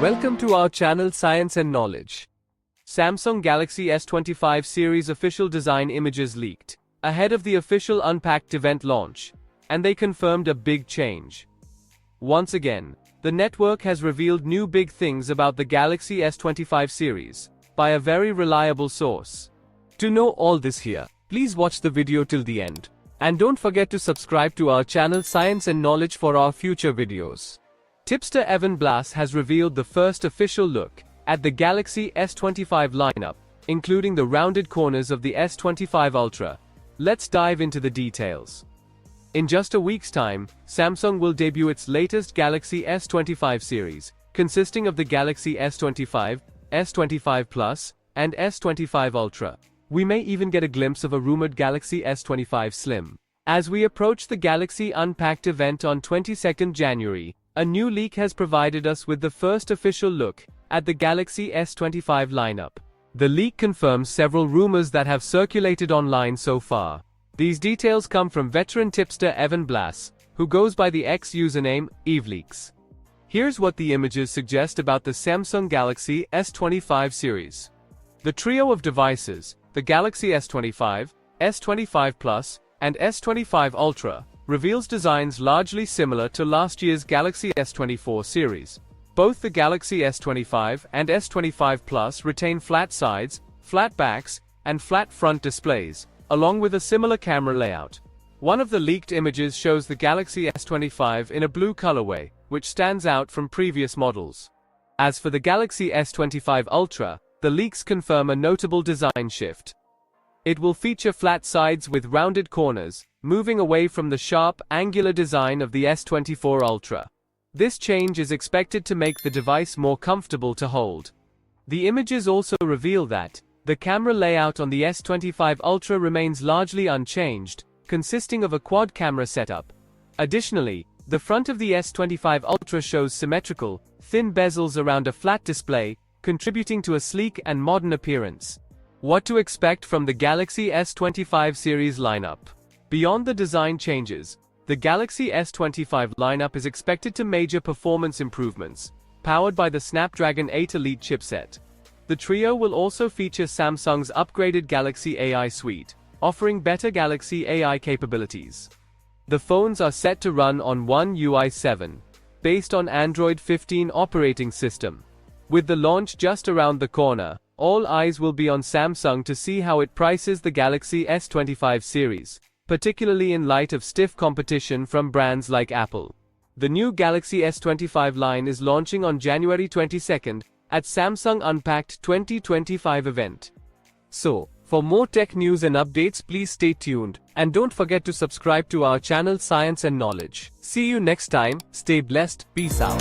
Welcome to our channel Science and Knowledge. Samsung Galaxy S25 series official design images leaked ahead of the official Unpacked event launch, and they confirmed a big change. Once again, the network has revealed new big things about the Galaxy S25 series by a very reliable source. To know all this here, please watch the video till the end. And don't forget to subscribe to our channel Science and Knowledge for our future videos. Tipster Evan Blass has revealed the first official look at the Galaxy S25 lineup, including the rounded corners of the S25 Ultra. Let's dive into the details. In just a week's time, Samsung will debut its latest Galaxy S25 series, consisting of the Galaxy S25, S25 Plus, and S25 Ultra. We may even get a glimpse of a rumored Galaxy S25 Slim. As we approach the Galaxy Unpacked event on 22nd January, a new leak has provided us with the first official look at the Galaxy S25 lineup. The leak confirms several rumors that have circulated online so far. These details come from veteran tipster Evan Blass, who goes by the X username EveLeaks. Here's what the images suggest about the Samsung Galaxy S25 series. The trio of devices, the Galaxy S25, S25 Plus, and S25 Ultra, reveals designs largely similar to last year's Galaxy S24 series. Both the Galaxy S25 and S25 Plus retain flat sides, flat backs, and flat front displays, along with a similar camera layout. One of the leaked images shows the Galaxy S25 in a blue colorway, which stands out from previous models. As for the Galaxy S25 Ultra, the leaks confirm a notable design shift. It will feature flat sides with rounded corners, moving away from the sharp, angular design of the S24 Ultra. This change is expected to make the device more comfortable to hold. The images also reveal that the camera layout on the S25 Ultra remains largely unchanged, consisting of a quad-camera setup. Additionally, the front of the S25 Ultra shows symmetrical, thin bezels around a flat display, contributing to a sleek and modern appearance. What to expect from the Galaxy S25 series lineup? Beyond the design changes, the Galaxy S25 lineup is expected to major performance improvements, powered by the Snapdragon 8 Elite chipset. The trio will also feature Samsung's upgraded Galaxy AI suite, offering better Galaxy AI capabilities. The phones are set to run on One UI 7, based on Android 15 operating system. With the launch just around the corner, all eyes will be on Samsung to see how it prices the Galaxy S25 series, particularly in light of stiff competition from brands like Apple. The new Galaxy S25 line is launching on January 22nd at Samsung Unpacked 2025 event. So, for more tech news and updates, please stay tuned, and don't forget to subscribe to our channel Science and Knowledge. See you next time, stay blessed, peace out.